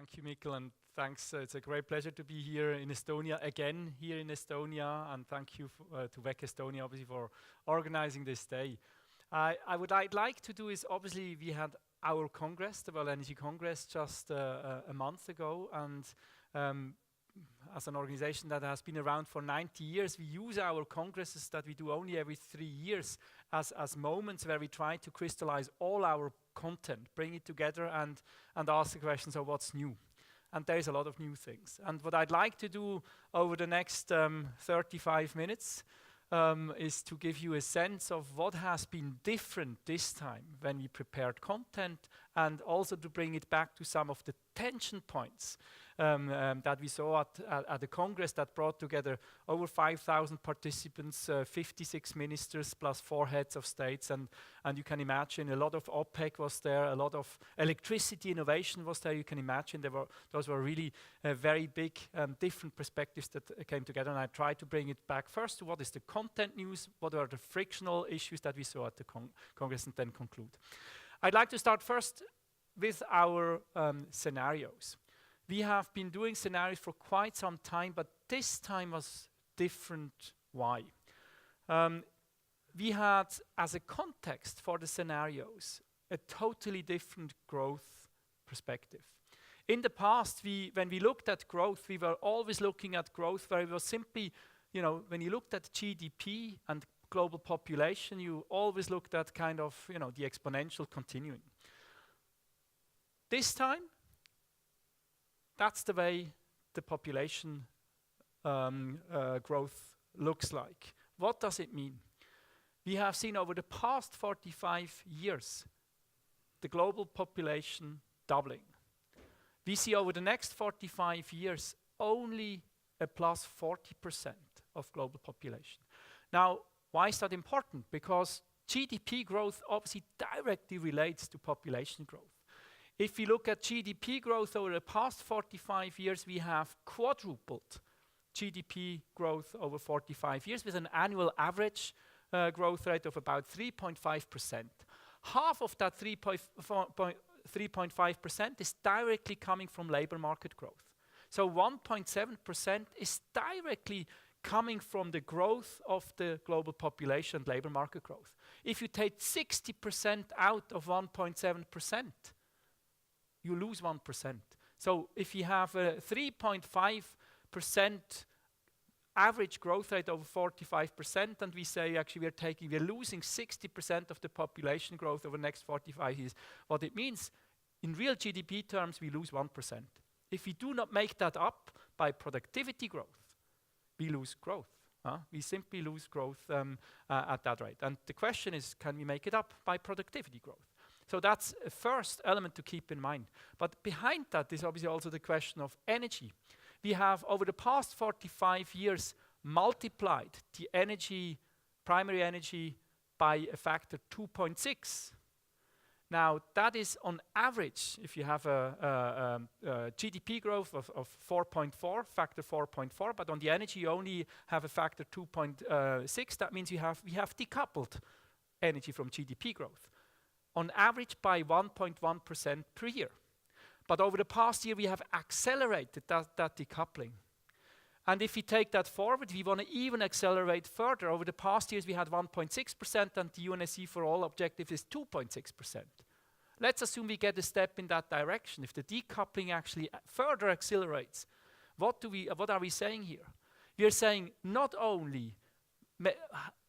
Thank you, Mikkel, and thanks. It's a great pleasure to be here in Estonia, again here in Estonia, and thank you to WEC Estonia, obviously, for organizing this day. I'd like to do is, obviously, we had our Congress, the World Energy Congress, just a month ago, and as an organization that has been around for 90 years, we use our congresses that we do only every 3 years as moments where we try to crystallize all our content, bring it together and ask the question, so what's new? And there is a lot of new things. And what I'd like to do over the next 35 minutes is to give you a sense of what has been different this time when we prepared content, and also to bring it back to some of the tension points that we saw at the Congress that brought together over 5,000 participants, 56 ministers plus 4 heads of states, and you can imagine a lot of OPEC was there, a lot of electricity innovation was there. You can imagine those were really very big different perspectives that came together, and I tried to bring it back first to what is the content news, what are the frictional issues that we saw at the Congress, and then conclude. I'd like to start first with our scenarios. We have been doing scenarios for quite some time, but this time was different. Why? We had, as a context for the scenarios, a totally different growth perspective. In the past, when we looked at growth, we were always looking at growth where it was simply, when you looked at GDP and global population, you always looked at kind of, the exponential continuing. This time, that's the way the population growth looks like. What does it mean? We have seen over the past 45 years the global population doubling. We see over the next 45 years only a plus 40% of global population. Now, why is that important? Because GDP growth obviously directly relates to population growth. If we look at GDP growth over the past 45 years, we have quadrupled GDP growth over 45 years with an annual average growth rate of about 3.5%. Half of that 3.5% is directly coming from labor market growth. So 1.7% is directly coming from the growth of the global population and labor market growth. If you take 60% out of 1.7%, you lose 1%. So if you have a 3.5% average growth rate over 45%, and we say actually we're losing 60% of the population growth over the next 45 years, what it means, in real GDP terms, we lose 1%. If we do not make that up by productivity growth, we lose growth. We simply lose growth at that rate. And the question is, can we make it up by productivity growth? So that's a first element to keep in mind. But behind that is obviously also the question of energy. We have, over the past 45 years, multiplied the energy, primary energy, by a factor 2.6. Now, that is on average, if you have a GDP growth of 4.4, factor 4.4, but on the energy you only have a factor 2.6, that means we have decoupled energy from GDP growth. On average by 1.1% per year. But over the past year, we have accelerated that decoupling. And if we take that forward, we want to even accelerate further. Over the past years, we had 1.6%, and the UNSC for all objective is 2.6%. Let's assume we get a step in that direction. If the decoupling actually further accelerates, what are we saying here? We are saying not only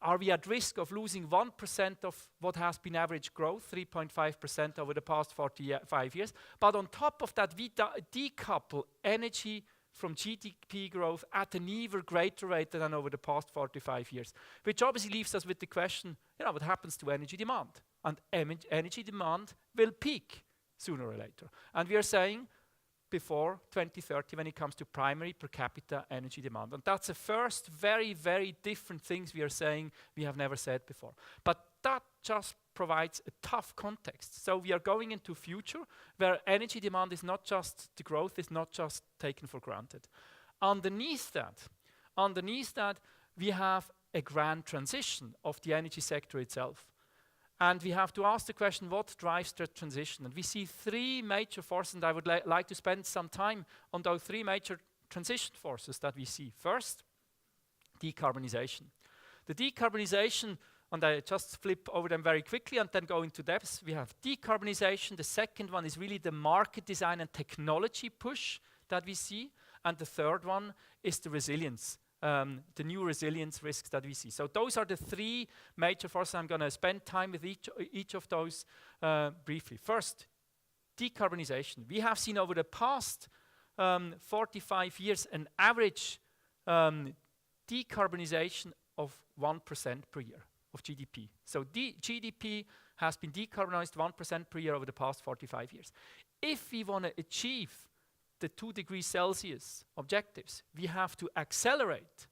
are we at risk of losing 1% of what has been average growth, 3.5% over the past 45 years, but on top of that, we decouple energy from GDP growth at an even greater rate than over the past 45 years, which obviously leaves us with the question, what happens to energy demand? And energy demand will peak sooner or later. And we are saying before 2030 when it comes to primary per capita energy demand. And that's the first very, very different things we are saying we have never said before. But that just provides a tough context. So we are going into a future where energy demand is not just, the growth is not just taken for granted. Underneath that, we have a grand transition of the energy sector itself. And we have to ask the question, what drives the transition? And we see three major forces, and I would like to spend some time on those three major transition forces that we see. First, decarbonization. The decarbonization, and I just flip over them very quickly and then go into depth. We have decarbonization. The second one is really the market design and technology push that we see. And the third one is the resilience, the new resilience risks that we see. So those are the three major forces. I'm going to spend time with each of those briefly. First, decarbonization. We have seen over the past 45 years an average decarbonization of 1% per year of GDP. So GDP has been decarbonized 1% per year over the past 45 years. If we want to achieve the 2 degrees Celsius objectives, we have to accelerate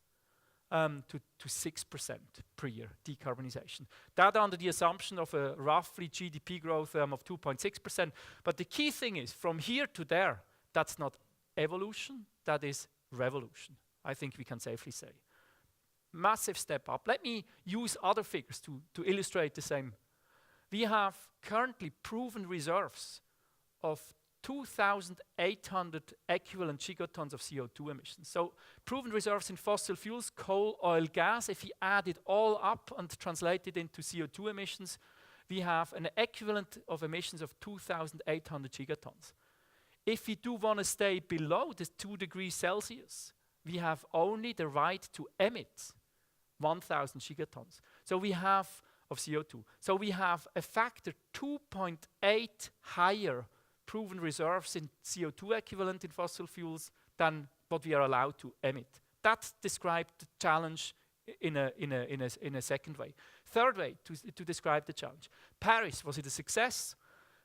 to 6% per year decarbonization. That under the assumption of a roughly GDP growth of 2.6%. But the key thing is, from here to there, that's not evolution, that is revolution, I think we can safely say. Massive step up. Let me use other figures to illustrate the same. We have currently proven reserves of 2,800 equivalent gigatons of CO2 emissions. So proven reserves in fossil fuels, coal, oil, gas, if we add it all up and translate it into CO2 emissions, we have an equivalent of emissions of 2,800 gigatons. If we do want to stay below the 2 degrees Celsius, we have only the right to emit 1,000 gigatons. So we have of CO2. So we have a factor 2.8 higher proven reserves in CO2 equivalent in fossil fuels than what we are allowed to emit. That describes the challenge in a second way. Third way to describe the challenge. Paris, was it a success?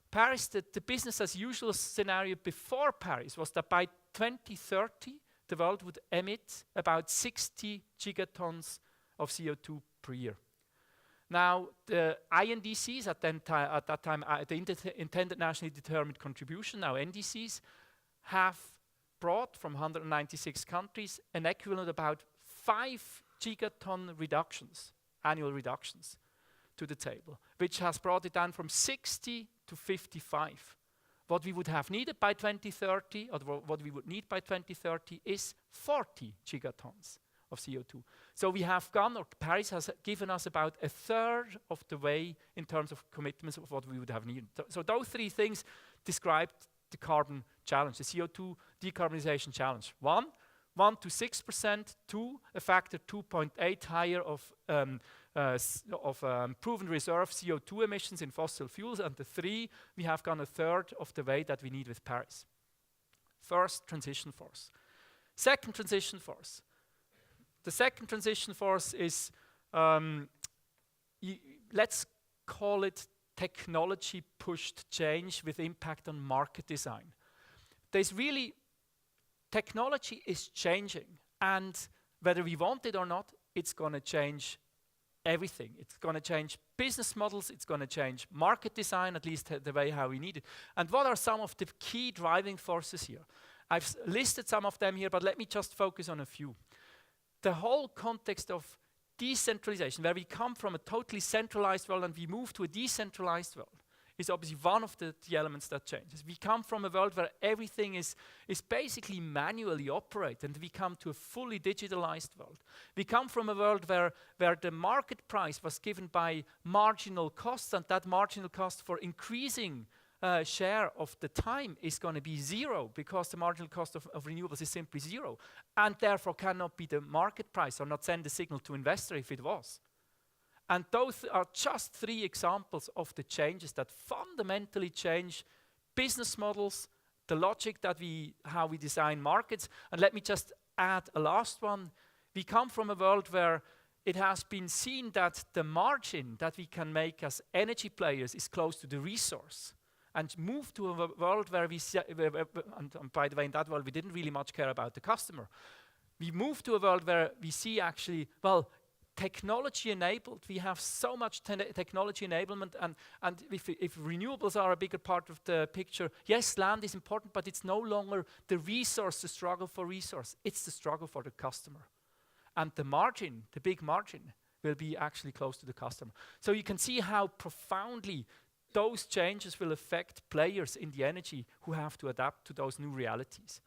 Paris, the business as usual scenario before Paris was that by 2030, the world would emit about 60 gigatons of CO2 per year. Now, the INDCs at that time, the intended nationally determined contribution, now NDCs, have brought from 196 countries an equivalent about 5 gigaton reductions, annual reductions, to the table, which has brought it down from 60 to 55. What we would have needed by 2030, or what we would need by 2030, is 40 gigatons of CO2. So we have gone, or Paris has given us about a third of the way in terms of commitments of what we would have needed. So those three things describe the carbon challenge, the CO2 decarbonization challenge. 1 to 6%, 2, a factor 2.8 higher of proven reserve CO2 emissions in fossil fuels, and the 3, we have gone a third of the way that we need with Paris. First transition force. Second transition force. The second transition force is, let's call it technology-pushed change with impact on market design. There's really, technology is changing, and whether we want it or not, it's going to change everything. It's going to change business models, it's going to change market design, at least the way how we need it. And what are some of the key driving forces here? I've listed some of them here, but let me just focus on a few. The whole context of decentralization, where we come from a totally centralized world and we move to a decentralized world, is obviously one of the elements that changes. We come from a world where everything is basically manually operated, and we come to a fully digitalized world. We come from a world where the market price was given by marginal costs, and that marginal cost for increasing share of the time is going to be zero, because the marginal cost of renewables is simply zero, and therefore cannot be the market price or not send a signal to investor if it was. And those are just 3 examples of the changes that fundamentally change business models, the logic that how we design markets. And let me just add a last one. We come from a world where it has been seen that the margin that we can make as energy players is close to the resource, and move to a world where and by the way, in that world, we didn't really much care about the customer. We moved to a world where we see actually, well, technology enabled. We have so much technology enablement, and if renewables are a bigger part of the picture, yes, land is important, but it's no longer the resource, the struggle for resource. It's the struggle for the customer. And the margin, the big margin, will be actually close to the customer. So you can see how profoundly those changes will affect players in the energy who have to adapt to those new realities.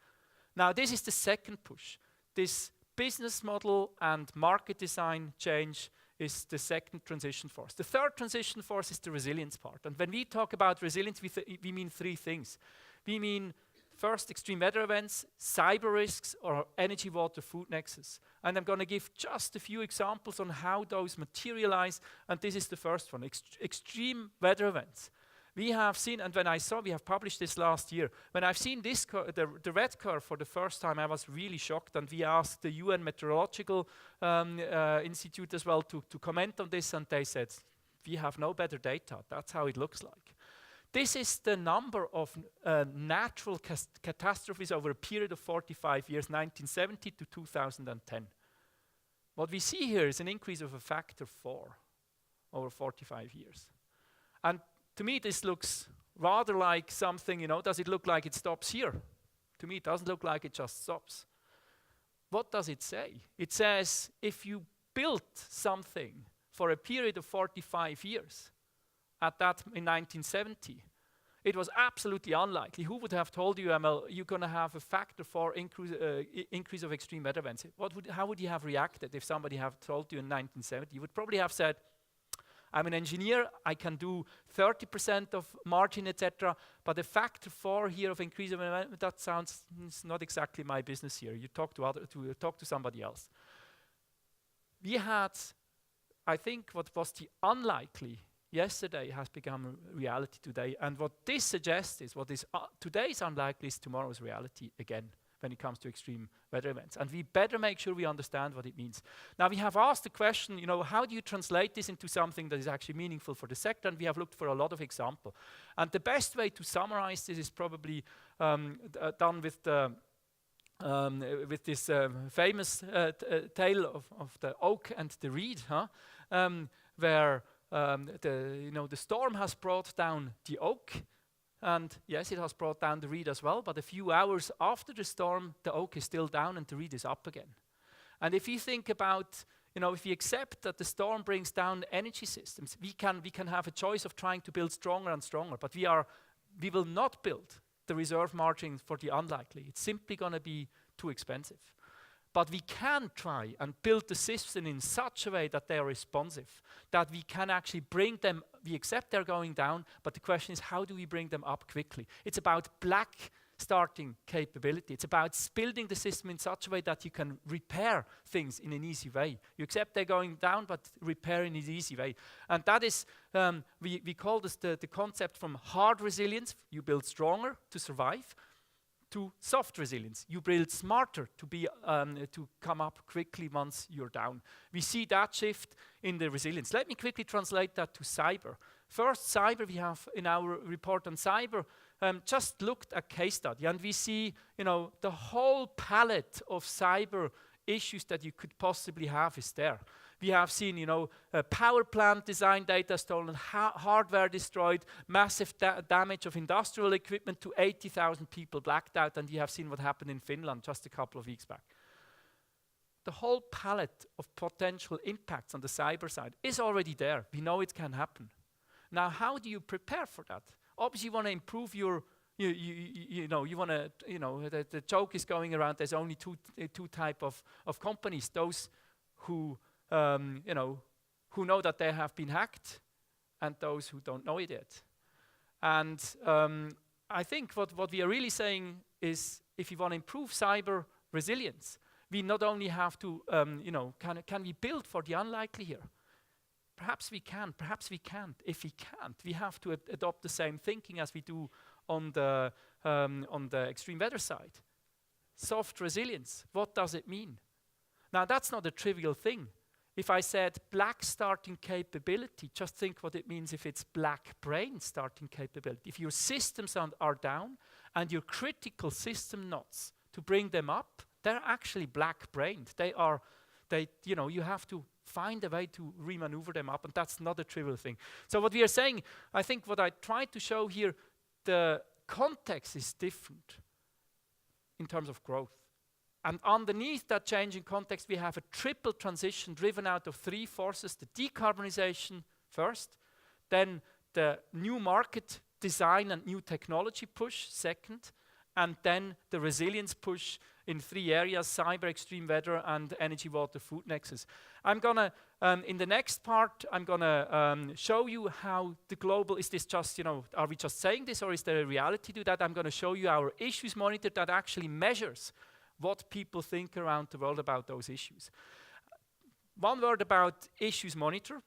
Now, this is the second push. This business model and market design change is the second transition force. The third transition force is the resilience part. And when we talk about resilience, we mean three things. We mean first, extreme weather events, cyber risks, or energy, water, food nexus. And I'm going to give just a few examples on how those materialize. And this is the first one, extreme weather events. We have seen, and when I saw, we have published this last year, when I've seen this the red curve for the first time, I was really shocked, and we asked the UN Meteorological Institute as well to comment on this, and they said, we have no better data. That's how it looks like. This is the number of natural catastrophes over a period of 45 years, 1970 to 2010. What we see here is an increase of a factor 4 over 45 years. And to me, this looks rather like something, does it look like it stops here? To me, it doesn't look like it just stops. What does it say? It says if you built something for a period of 45 years, in 1970, it was absolutely unlikely. Who would have told you, Emil, you're going to have a factor 4 increase of extreme weather events? How would you have reacted if somebody had told you in 1970? You would probably have said, I'm an engineer, I can do 30% of margin, etc. But a factor 4 here of increase of event, that sounds it's not exactly my business here. You talk to somebody else. We had, I think, what was the unlikely yesterday has become a reality today. And what this suggests is what is today's unlikely is tomorrow's reality again when it comes to extreme weather events. And we better make sure we understand what it means. Now, we have asked the question, how do you translate this into something that is actually meaningful for the sector? And we have looked for a lot of examples. And the best way to summarize this is probably done with this famous tale of the oak and the reed, where the storm has brought down the oak, and yes, it has brought down the reed as well, but a few hours after the storm, the oak is still down and the reed is up again. And if you think about, if we accept that the storm brings down energy systems, we can have a choice of trying to build stronger and stronger, but we will not build the reserve margin for the unlikely. It's simply going to be too expensive. But we can try and build the system in such a way that they are responsive, that we can actually bring them, we accept they're going down, but the question is how do we bring them up quickly? It's about black starting capability. It's about building the system in such a way that you can repair things in an easy way. You accept they're going down, but repair in an easy way. And that is, we call this the concept from hard resilience, you build stronger to survive, to soft resilience. You build smarter to come up quickly once you're down. We see that shift in the resilience. Let me quickly translate that to cyber. First, cyber, we have in our report on cyber, just looked at case study, and we see, the whole palette of cyber issues that you could possibly have is there. We have seen, power plant design data stolen, hardware destroyed, massive damage of industrial equipment to 80,000 people blacked out, and you have seen what happened in Finland just a couple of weeks back. The whole palette of potential impacts on the cyber side is already there. We know it can happen. Now, how do you prepare for that? Obviously, you want to improve your you want to, the joke is going around, there's only two type of companies, those who know that they have been hacked and those who don't know it yet. And I think what we are really saying is if you want to improve cyber resilience, we not only have to, can we build for the unlikely here? Perhaps we can, perhaps we can't. If we can't, we have to adopt the same thinking as we do on the extreme weather side. Soft resilience, what does it mean? Now, that's not a trivial thing. If I said black starting capability, just think what it means if it's black brain starting capability. If your systems are down and your critical system knots to bring them up, they're actually black brained. You have to find a way to remaneuver them up, and that's not a trivial thing. So what we are saying, I think what I tried to show here, the context is different in terms of growth. And underneath that changing context, we have a triple transition driven out of three forces: the decarbonization first, then the new market design and new technology push second, and then the resilience push in three areas: cyber, extreme weather, and energy, water, food nexus. I'm gonna, in the next part, I'm gonna show you how the global, is this just, are we just saying this, or is there a reality to that? I'm gonna show you our issues monitor that actually measures what people think around the world about those issues. One word about issues monitor.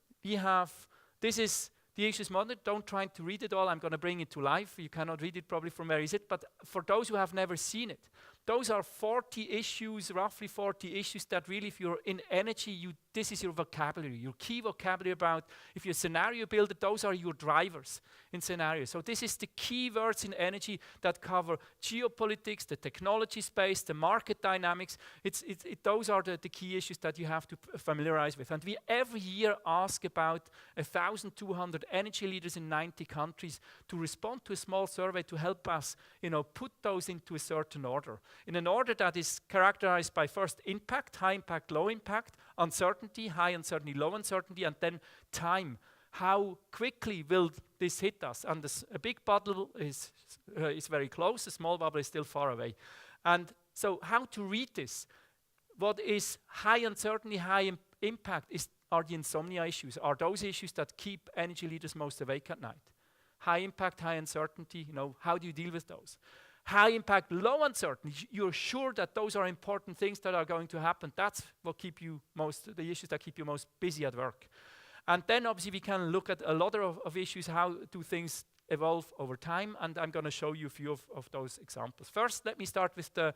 This is the issues monitor. Don't try to read it all. I'm going to bring it to life. You cannot read it probably from where is it, but for those who have never seen it, those are 40 issues, roughly 40 issues that really, if you're in energy, this is your vocabulary, your key vocabulary about, if you're a scenario builder, those are your drivers in scenarios. So this is the key words in energy that cover geopolitics, the technology space, the market dynamics. Those are the key issues that you have to familiarize with. And we every year ask about 1,200 energy leaders in 90 countries to respond to a small survey to help us, put those into a certain order. In an order that is characterized by first impact, high impact, low impact, uncertainty, high uncertainty, low uncertainty, and then time. How quickly will this hit us? And a big bubble is very close, a small bubble is still far away. And so how to read this? What is high uncertainty, high impact are the insomnia issues, are those issues that keep energy leaders most awake at night. High impact, high uncertainty, how do you deal with those? High impact, low uncertainty, you're sure that those are important things that are going to happen. That's what the issues that keep you most busy at work. And then obviously we can look at a lot of issues, how do things evolve over time, and I'm going to show you a few of those examples. First, let me start with the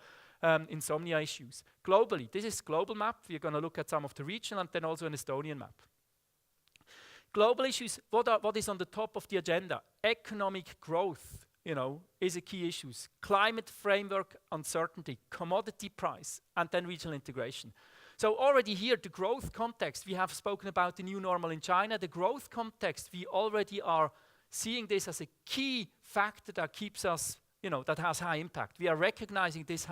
insomnia issues. Globally, this is global map. We're going to look at some of the regional and then also an Estonian map. Global issues, what is on the top of the agenda? Economic growth, is a key issue. Climate framework uncertainty, commodity price, and then regional integration. So already here, the growth context, we have spoken about the new normal in China. The growth context, we already are seeing this as a key factor that keeps us, that has high impact. We are recognizing this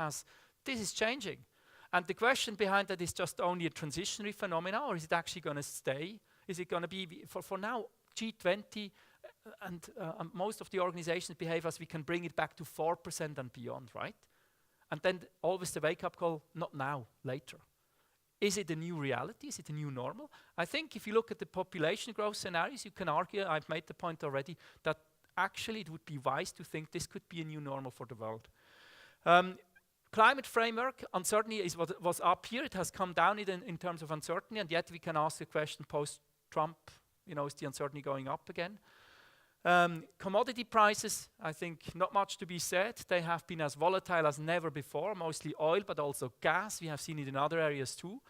is changing. And the question behind that is just only a transitionary phenomenon, or is it actually going to stay? Is it going to be, for now, G20 and most of the organizations behave as we can bring it back to 4% and beyond, right? And then always the wake-up call, not now, later. Is it a new reality? Is it a new normal? I think if you look at the population growth scenarios, you can argue, I've made the point already, that actually it would be wise to think this could be a new normal for the world. Climate framework, uncertainty is what was up here. It has come down in terms of uncertainty, and yet we can ask the question post-Trump, is the uncertainty going up again? Commodity prices, I think not much to be said. They have been as volatile as never before, mostly oil, but also gas. We have seen it in other areas too.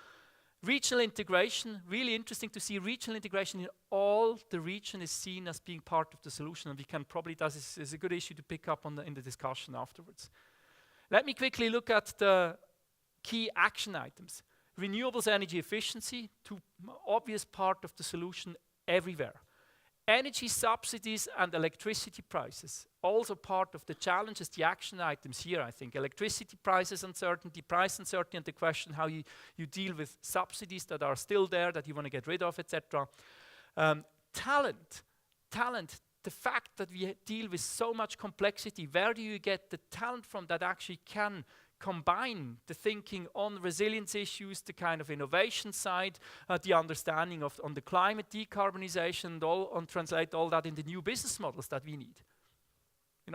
Regional integration, really interesting to see regional integration in all the region is seen as being part of the solution, and we can probably, this is a good issue to pick up in the discussion afterwards. Let me quickly look at the key action items. Renewables energy efficiency, obvious part of the solution everywhere. Energy subsidies and electricity prices, also part of the challenges, the action items here, I think. Electricity prices uncertainty, price uncertainty, and the question how you deal with subsidies that are still there, that you want to get rid of, etc. Talent, the fact that we deal with so much complexity, where do you get the talent from that actually can combine the thinking on resilience issues, the kind of innovation side, the understanding on the climate decarbonization, and translate all that in the new business models that we need.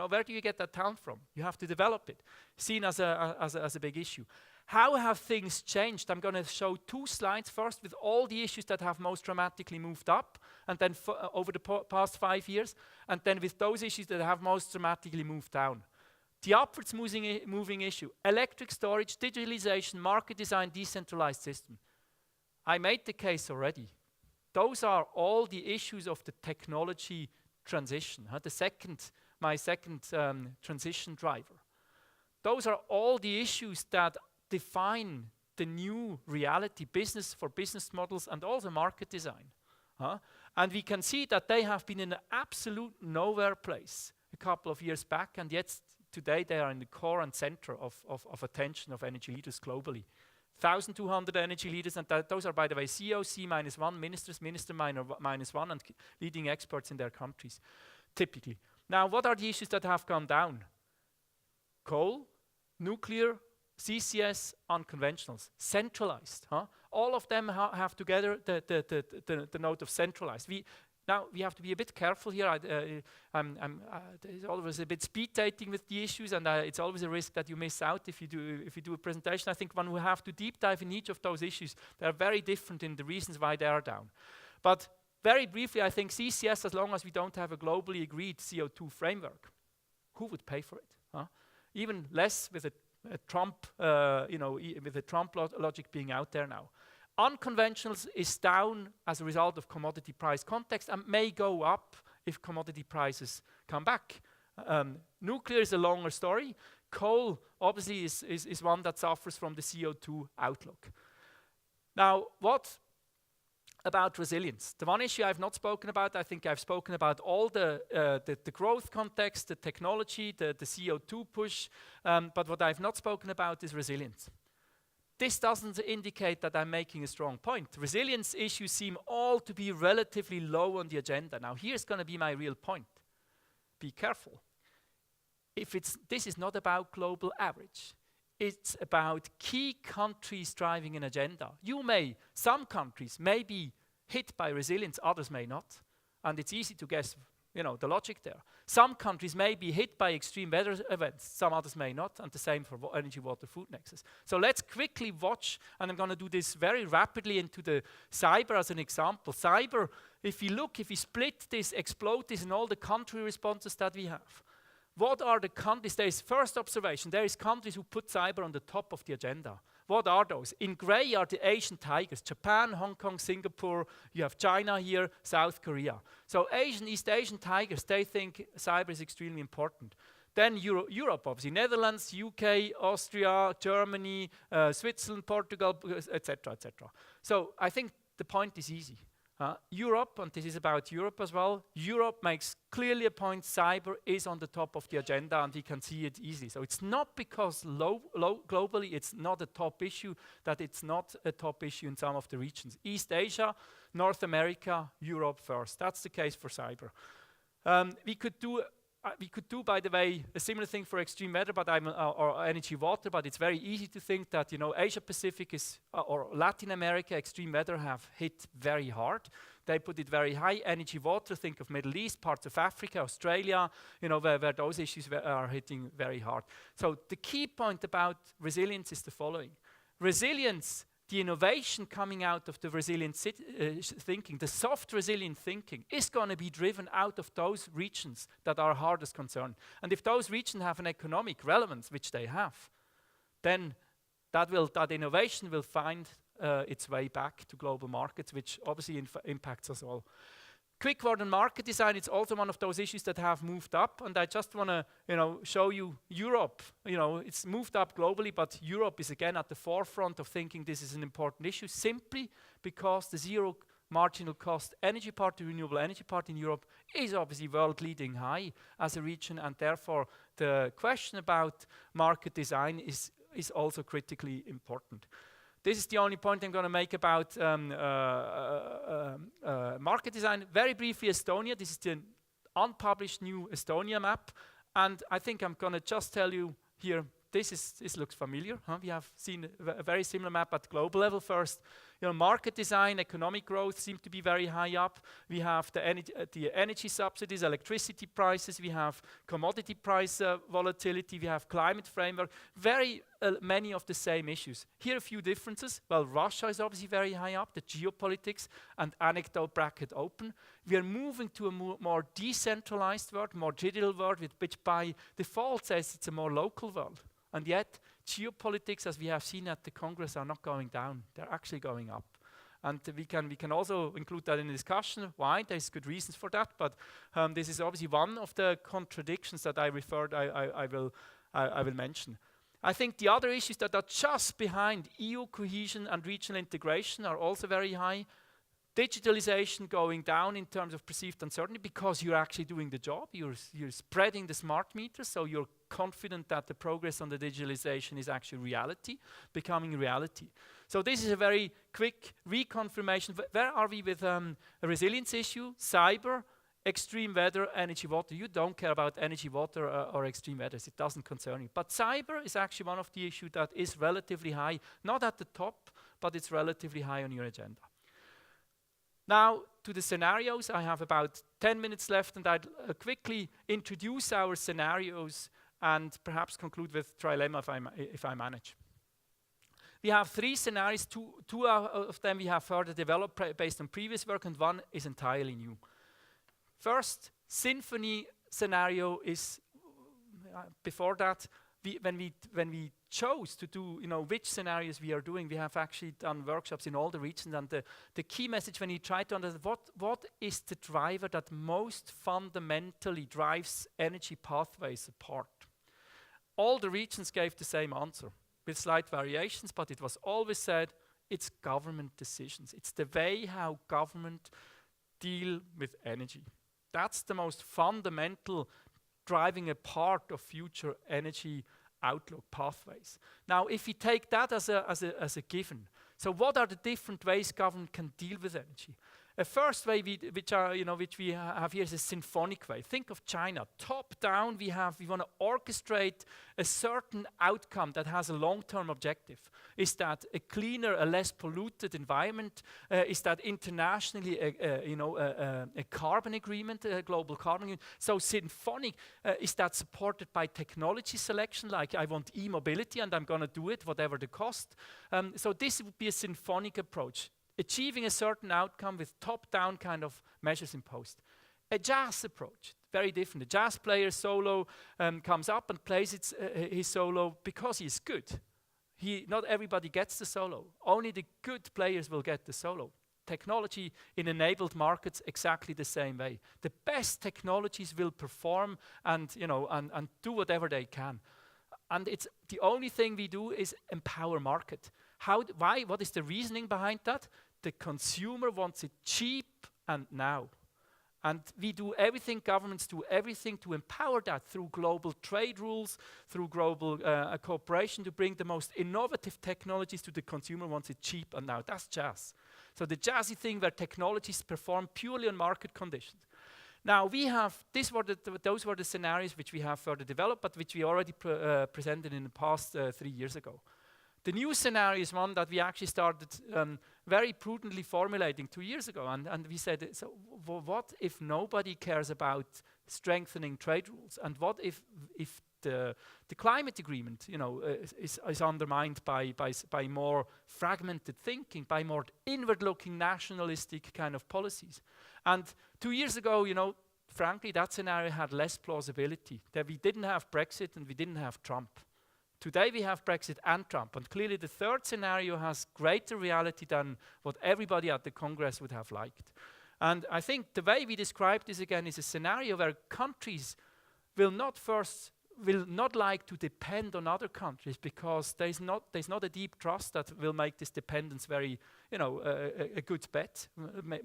Where do you get that talent from? You have to develop it. Seen as a big issue. How have things changed? I'm going to show two slides. First, with all the issues that have most dramatically moved up, and then over the past 5 years, and then with those issues that have most dramatically moved down. The upwards moving issue, electric storage, digitalization, market design, decentralized system. I made the case already. Those are all the issues of the technology transition. My second transition driver. Those are all the issues that define the new reality, business for business models and also market design. And we can see that they have been in an absolute nowhere place a couple of years back, and yet today they are in the core and center of attention of energy leaders globally. 1,200 energy leaders, and those are, by the way, CEO, C-1, ministers, minister -1, and leading experts in their countries, typically. Now, what are the issues that have gone down? Coal, nuclear, CCS, unconventionals, centralized. All of them have together the note of centralized. Now we have to be a bit careful here. There's always a bit speed dating with the issues, and it's always a risk that you miss out if you do a presentation. I think one will have to deep dive in each of those issues. They are very different in the reasons why they are down. But very briefly, I think CCS, as long as we don't have a globally agreed CO2 framework, who would pay for it? Even less with a Trump, with the Trump logic being out there now. Unconventionals is down as a result of commodity price context and may go up if commodity prices come back. Nuclear is a longer story. Coal obviously is one that suffers from the CO2 outlook. Now, what about resilience? The one issue I've not spoken about, I think I've spoken about all the growth context, the technology, the CO2 push, but what I've not spoken about is resilience. This doesn't indicate that I'm making a strong point. Resilience issues seem all to be relatively low on the agenda. Now, here's going to be my real point. Be careful. This is not about global average. It's about key countries driving an agenda. Some countries may be hit by resilience, others may not. And it's easy to guess, the logic there. Some countries may be hit by extreme weather events, some others may not, and the same for energy, water, food nexus. So let's quickly watch, and I'm going to do this very rapidly into the cyber as an example. Cyber, if you split this, explode this in all the country responses that we have. What are the countries? There is first observation, there is countries who put cyber on the top of the agenda. What are those? In gray are the Asian tigers, Japan, Hong Kong, Singapore, you have China here, South Korea. So East Asian tigers, they think cyber is extremely important. Then Europe, obviously, Netherlands, UK, Austria, Germany, Switzerland, Portugal, etc., etc. So I think the point is easy. Europe, and this is about Europe as well, Europe makes clearly a point cyber is on the top of the agenda and we can see it easily. So it's not because globally it's not a top issue that it's not a top issue in some of the regions. East Asia, North America, Europe first. That's the case for cyber. We could do, by the way, a similar thing for extreme weather, but or energy water. But it's very easy to think that Asia Pacific or Latin America, extreme weather have hit very hard. They put it very high. Energy water. Think of Middle East, parts of Africa, Australia. Where those issues are hitting very hard. So the key point about resilience is the following: resilience. The innovation coming out of the resilient thinking, the soft resilient thinking, is going to be driven out of those regions that are hardest concerned. And if those regions have an economic relevance, which they have, then that innovation will find its way back to global markets, which obviously impacts us all. Quick word on market design. It's also one of those issues that have moved up, and I just want to, show you Europe. It's moved up globally, but Europe is again at the forefront of thinking this is an important issue, simply because the zero marginal cost energy part, the renewable energy part in Europe, is obviously world-leading high as a region, and therefore the question about market design is also critically important. This is the only point I'm going to make about market design. Very briefly, Estonia. This is the unpublished new Estonia map. And I think I'm going to just tell you here, this looks familiar. We have seen a very similar map at global level first. Market design, economic growth seem to be very high up. We have the energy subsidies, electricity prices. We have commodity price volatility. We have climate framework. Very many of the same issues. Here a few differences. Well, Russia is obviously very high up, the geopolitics, and anecdote bracket open. We are moving to a more decentralized world, more digital world, which by default says it's a more local world. And yet, geopolitics, as we have seen at the Congress, are not going down. They're actually going up. And we can also include that in the discussion. Why? There's good reasons for that. But this is obviously one of the contradictions that I will mention. I think the other issues that are just behind EU cohesion and regional integration are also very high. Digitalization going down in terms of perceived uncertainty because you're actually doing the job. You're spreading the smart meters, so you're confident that the progress on the digitalization is actually becoming reality. So this is a very quick reconfirmation. Where are we with a resilience issue, cyber, extreme weather, energy, water? You don't care about energy, water, or extreme weather. It doesn't concern you. But cyber is actually one of the issues that is relatively high, not at the top, but it's relatively high on your agenda. Now, to the scenarios, I have about 10 minutes left, and I'd quickly introduce our scenarios and perhaps conclude with trilemma if I manage. We have 3 scenarios. Two of them we have further developed based on previous work, and one is entirely new. First, Symphony scenario is, before that, when we chose to do, which scenarios we are doing, we have actually done workshops in all the regions, and the key message when you try to understand what is the driver that most fundamentally drives energy pathways apart. All the regions gave the same answer, with slight variations, but it was always said, it's government decisions. It's the way how government deal with energy. That's the most fundamental driving a part of future energy outlook pathways. Now, if we take that as a given, so what are the different ways government can deal with energy? A first way which we have here is a symphonic way. Think of China. Top down, we want to orchestrate a certain outcome that has a long-term objective. Is that a cleaner, a less polluted environment? Is that internationally a carbon agreement, a global carbon agreement? So symphonic, is that supported by technology selection, like I want e-mobility and I'm going to do it, whatever the cost? So this would be a symphonic approach, achieving a certain outcome with top-down kind of measures imposed. A jazz approach, very different. The jazz player solo comes up and plays his solo because he's good. Not everybody gets the solo. Only the good players will get the solo. Technology in enabled markets, exactly the same way. The best technologies will perform and do whatever they can. And it's the only thing we do is empower market. Why? What is the reasoning behind that? The consumer wants it cheap and now. And we do everything, governments do everything to empower that through global trade rules, through global cooperation to bring the most innovative technologies to the consumer wants it cheap and now. That's jazz. So the jazzy thing where technologies perform purely on market conditions. Now those were the scenarios which we have further developed, but which we already presented in the past 3 years ago. The new scenario is one that we actually started very prudently formulating 2 years ago, and we said, so what if nobody cares about strengthening trade rules, and what if the climate agreement, is undermined by more fragmented thinking, by more inward-looking nationalistic kind of policies? And 2 years ago, frankly, that scenario had less plausibility. That we didn't have Brexit and we didn't have Trump. Today we have Brexit and Trump, and clearly the third scenario has greater reality than what everybody at the Congress would have liked. And I think the way we describe this again is a scenario where countries will not like to depend on other countries because there's not a deep trust that will make this dependence very, a good bet. May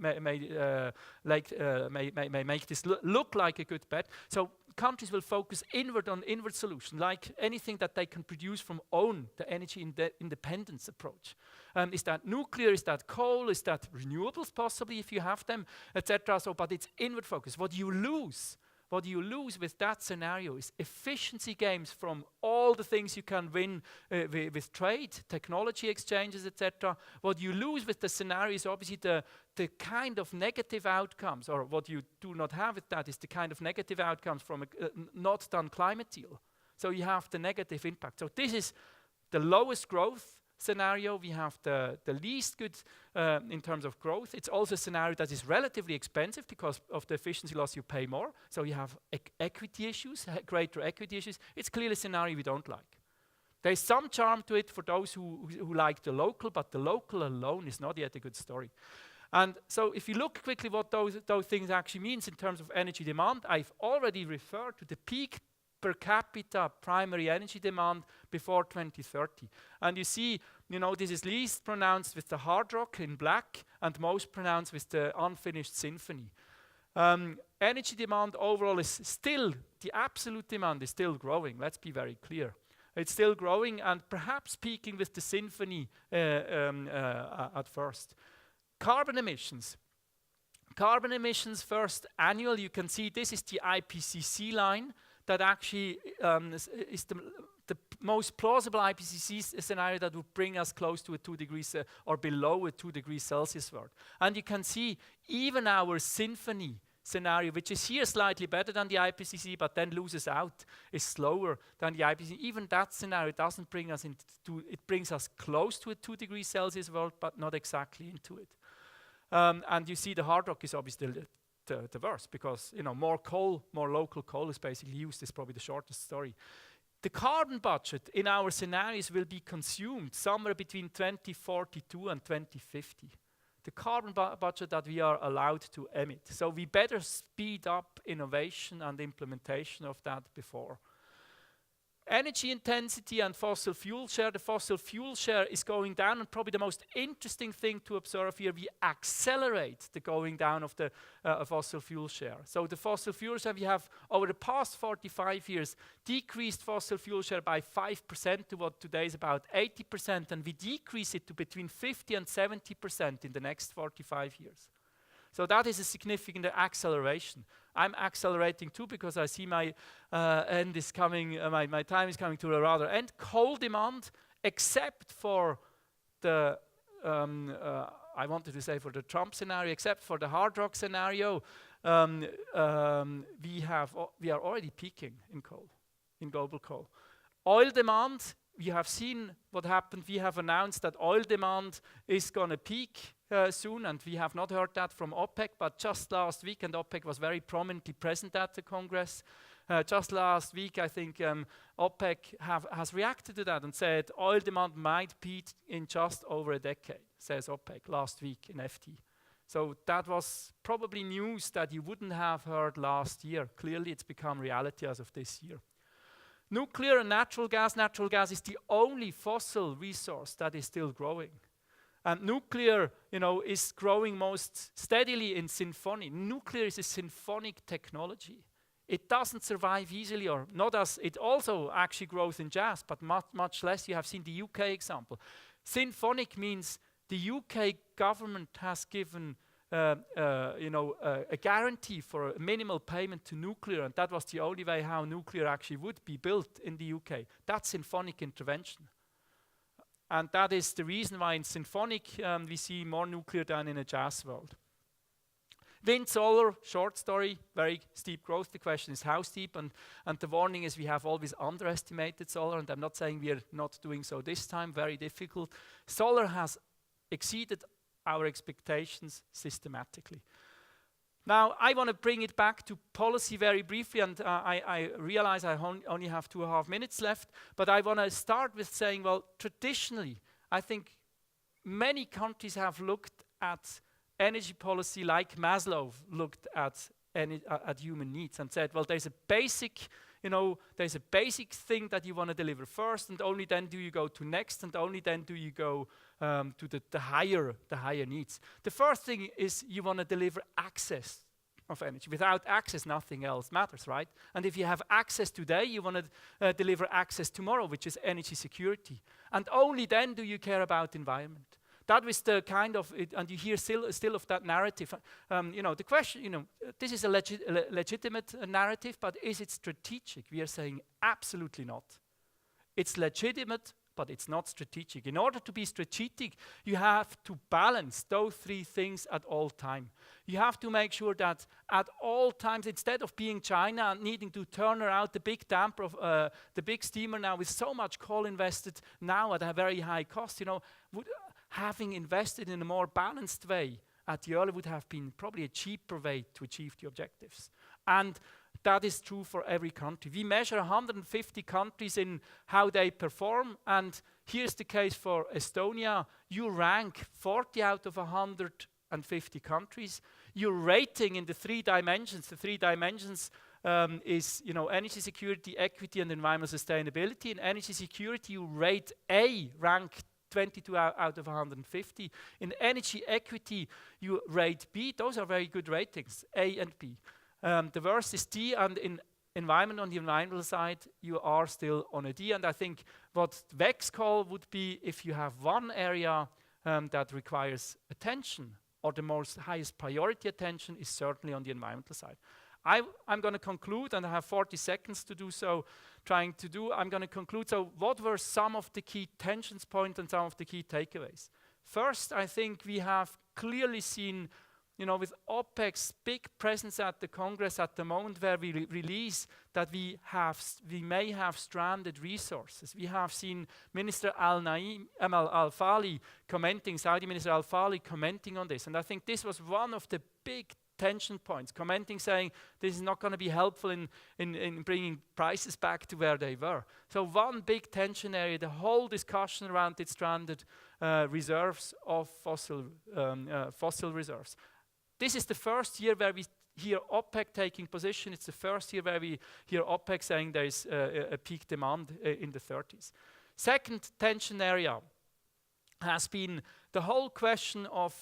make this look like a good bet. So countries will focus inward on inward solutions, like anything that they can produce from the energy independence approach. Is that nuclear? Is that coal? Is that renewables possibly if you have them, etc. So, but it's inward focus. What you lose with that scenario is efficiency gains from all the things you can win with trade, technology exchanges, etc. What you lose with the scenario is obviously the kind of negative outcomes, or what you do not have with that is the kind of negative outcomes from a not done climate deal. So you have the negative impact. So this is the lowest growth scenario. We have the least good in terms of growth. It's also a scenario that is relatively expensive because of the efficiency loss. You pay more, so you have equity issues, greater equity issues. It's clearly a scenario we don't like. There's some charm to it for those who like the local, but the local alone is not yet a good story. And so if you look quickly what those things actually means in terms of energy demand, I've already referred to the peak per capita primary energy demand before 2030. And you see, this is least pronounced with the hard rock in black and most pronounced with the unfinished symphony. energy demand overall is still, the absolute demand is still growing. Let's be very clear. It's still growing and perhaps peaking with the symphony at first. Carbon emissions. Carbon emissions first annual, you can see this is the IPCC line that actually is the most plausible IPCC scenario that would bring us close to a 2 degrees or below a 2 degrees Celsius world. And you can see even our symphony scenario, which is here slightly better than the IPCC, but then loses out, is slower than the IPCC. Even that scenario doesn't bring us into, it brings us close to a 2 degrees Celsius world, but not exactly into it. And you see the hard rock is obviously the worst because more coal, more local coal is basically used. Is probably the shortest story. The carbon budget in our scenarios will be consumed somewhere between 2042 and 2050. The carbon budget that we are allowed to emit. So we better speed up innovation and implementation of that before. Energy intensity and fossil fuel share. The fossil fuel share is going down, and probably the most interesting thing to observe here, we accelerate the going down of the fossil fuel share. So the fossil fuel share, we have over the past 45 years decreased fossil fuel share by 5% to what today is about 80%, and we decrease it to between 50 and 70% in the next 45 years. So that is a significant acceleration. I'm accelerating too because I see my end is coming, my time is coming to a rather end. Coal demand, except for the, I wanted to say for the Trump scenario, except for the hard rock scenario, we are already peaking in coal, in global coal. Oil demand, we have seen what happened. We have announced that oil demand is going to peak soon, and we have not heard that from OPEC, but just last week, and OPEC was very prominently present at the Congress, just last week I think OPEC has reacted to that and said oil demand might peak in just over a decade, says OPEC last week in FT. So that was probably news that you wouldn't have heard last year. Clearly it's become reality as of this year. Nuclear and natural gas. Natural gas is the only fossil resource that is still growing. And nuclear, is growing most steadily in symphony. Nuclear is a symphonic technology. It doesn't survive easily, or not as, it also actually grows in jazz, but much less. You have seen the UK example. Symphonic means the UK government has given a guarantee for a minimal payment to nuclear, and that was the only way how nuclear actually would be built in the UK. That's symphonic intervention. And that is the reason why in symphonic we see more nuclear than in a jazz world. Wind, solar, short story, very steep growth. The question is how steep, and the warning is we have always underestimated solar, and I'm not saying we are not doing so this time, very difficult. Solar has exceeded our expectations systematically. Now, I want to bring it back to policy very briefly, and I realize I only have 2.5 minutes left, but I want to start with saying, well, traditionally, I think many countries have looked at energy policy like Maslow looked at human needs and said, well, there's a basic thing that you want to deliver first, and only then do you go to next, and only then do you go to the higher needs. The first thing is you want to deliver access of energy. Without access, nothing else matters, right? And if you have access today, you want to deliver access tomorrow, which is energy security. And only then do you care about environment. That was the kind of, and you hear still of that narrative. The question, this is a legitimate narrative, but is it strategic? We are saying absolutely not. It's legitimate, but it's not strategic. In order to be strategic, you have to balance those three things at all times. You have to make sure that at all times, instead of being China and needing to turn around the big damper of the big steamer now with so much coal invested now at a very high cost, having invested in a more balanced way at the early would have been probably a cheaper way to achieve the objectives. And that is true for every country. We measure 150 countries in how they perform, and here's the case for Estonia. You rank 40 out of 150 countries. Your rating in the three dimensions is energy security, equity, and environmental sustainability. In energy security, you rate A, rank 22 out of 150. In energy equity, you rate B. Those are very good ratings, A and B. The worst is D, and in environment, on the environmental side, you are still on a D. And I think what Vec's call would be, if you have one area that requires attention, or the most highest priority attention, is certainly on the environmental side. I'm going to conclude, and I have 40 seconds to do so, I'm going to conclude. So what were some of the key tensions points and some of the key takeaways? First, I think we have clearly seen, with OPEC's big presence at the Congress at the moment, where we release that we may have stranded resources. We have seen Minister Al-Fali commenting, Saudi Minister Al-Fali commenting on this. And I think this was one of the big tension points, commenting, saying this is not going to be helpful in bringing prices back to where they were. So one big tension area, the whole discussion around its stranded reserves of fossil reserves. This is the first year where we hear OPEC taking position. It's the first year where we hear OPEC saying there is a peak demand in the 30s. Second tension area has been the whole question of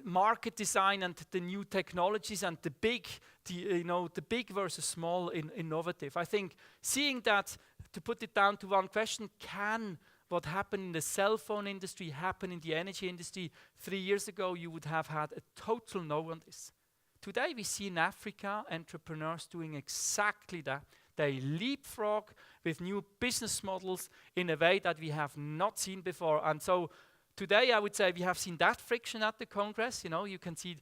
market design and the new technologies and the big versus small innovative. I think seeing that, to put it down to one question, can what happened in the cell phone industry happen in the energy industry? 3 years ago, you would have had a total no on this. Today, we see in Africa entrepreneurs doing exactly that. They leapfrog with new business models in a way that we have not seen before. And so today, I would say we have seen that friction at the Congress. You can see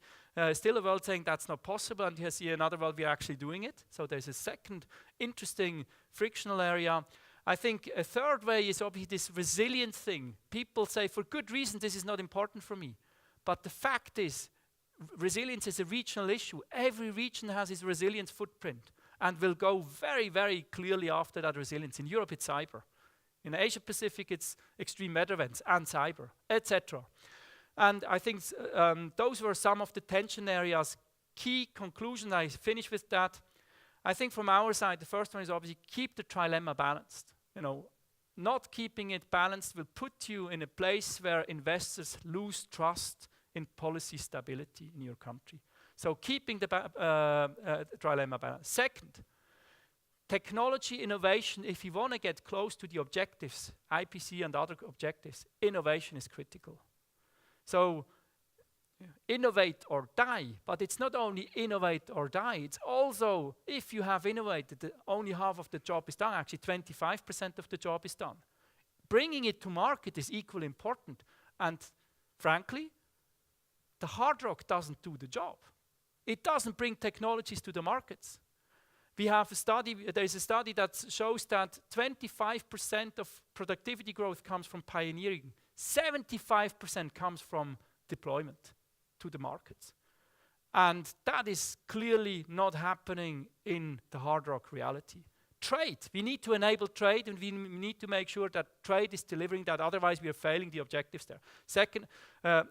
still a world saying that's not possible, and you see another world we are actually doing it. So there's a second interesting frictional area. I think a third way is obviously this resilient thing. People say, for good reason, this is not important for me. But the fact is, resilience is a regional issue. Every region has its resilience footprint and will go very, very clearly after that resilience. In Europe, it's cyber. In Asia Pacific, it's extreme weather events and cyber, etc. And I think those were some of the tension areas. Key conclusion, I finish with that. I think from our side, the first one is obviously keep the trilemma balanced. Not keeping it balanced will put you in a place where investors lose trust in policy stability in your country. So keeping the trilemma balanced. Second, technology innovation, if you want to get close to the objectives, IPC and other objectives, innovation is critical. So innovate or die, but it's not only innovate or die, it's also, if you have innovated, only half of the job is done, actually 25% of the job is done. Bringing it to market is equally important, and frankly, the hard rock doesn't do the job. It doesn't bring technologies to the markets. We have a study, there is a study that shows that 25% of productivity growth comes from pioneering, 75% comes from deployment to the markets. And that is clearly not happening in the hard rock reality. Trade, we need to enable trade, and we need to make sure that trade is delivering that, otherwise we are failing the objectives there.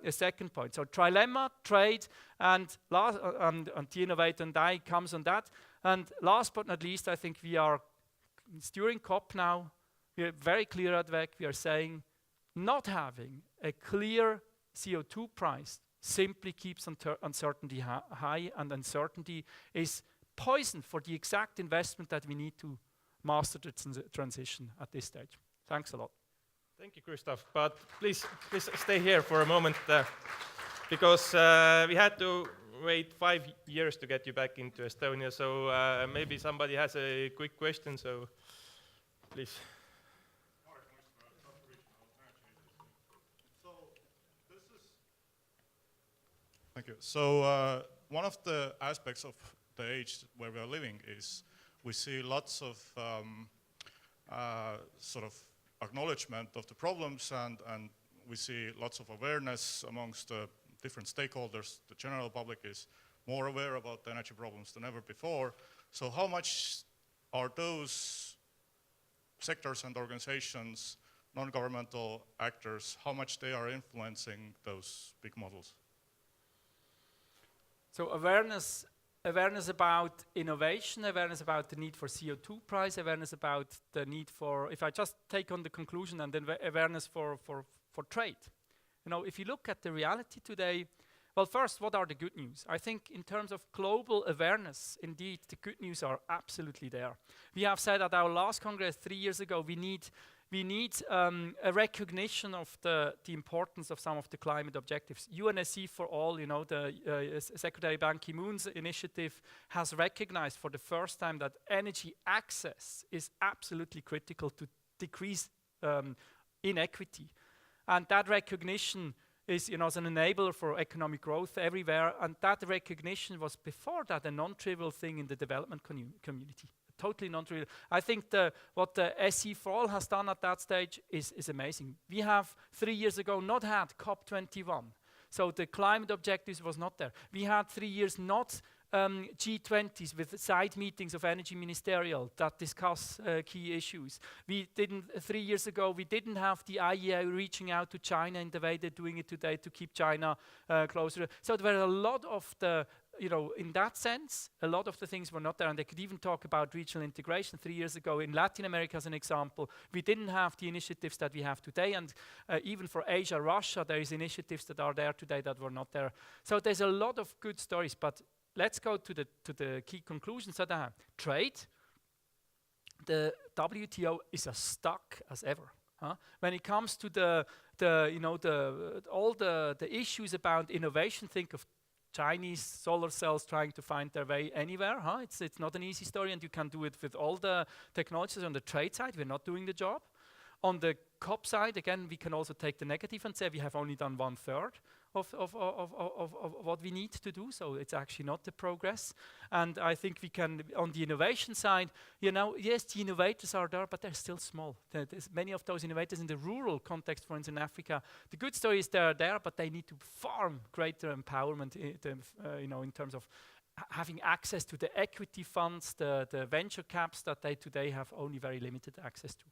A second point, so trilemma, trade, and the innovate and die comes on that. And last but not least, I think it's during COP now, we are very clear at WEC, we are saying not having a clear CO2 price simply keeps uncertainty high, and uncertainty is poison for the exact investment that we need to master the transition at this stage. Thanks a lot. Thank you, Christoph. But please stay here for a moment, because we had to wait 5 years to get you back into Estonia. So maybe somebody has a quick question. So please. Thank you. So one of the aspects of the age where we are living is we see lots of sort of acknowledgement of the problems, and we see lots of awareness amongst the different stakeholders. The general public is more aware about the energy problems than ever before. So how much are those sectors and organizations, non-governmental actors, how much they are influencing those big models? So awareness about innovation, awareness about the need for CO2 price, awareness about the need for, if I just take on the conclusion, and then awareness for trade. If you look at the reality today, Well, first, what are the good news? I think in terms of global awareness, indeed, the good news are absolutely there. We have said at our last Congress 3 years ago, we need a recognition of the importance of some of the climate objectives. UNSC for All, the Secretary Ban Ki-moon's initiative has recognized for the first time that energy access is absolutely critical to decrease inequity. And that recognition is as an enabler for economic growth everywhere. And that recognition was before that a non-trivial thing in the development community. Totally non-trivial. I think what the SE for All has done at that stage is amazing. We have 3 years ago not had COP21. So the climate objectives was not there. We had 3 years not G20s with side meetings of energy ministerial that discuss key issues. 3 years ago, we didn't have the IEA reaching out to China in the way they're doing it today to keep China closer. So there were a lot of the, in that sense, a lot of the things were not there. And they could even talk about regional integration 3 years ago in Latin America as an example. We didn't have the initiatives that we have today. And even for Asia, Russia, there is initiatives that are there today that were not there. So there's a lot of good stories, but let's go to the key conclusions that I have. Trade, the WTO is as stuck as ever. When it comes to all the issues about innovation, think of Chinese solar cells trying to find their way anywhere. It's not an easy story, and you can do it with all the technologies. On the trade side, we're not doing the job. On the COP side, again, we can also take the negative and say we have only done 1/3 of what we need to do, so it's actually not the progress. And I think we can, on the innovation side, yes, the innovators are there, but they're still small. There's many of those innovators in the rural context, for instance, in Africa. The good story is they're there, but they need to farm greater empowerment, in terms of having access to the equity funds, the venture caps that they today have only very limited access to.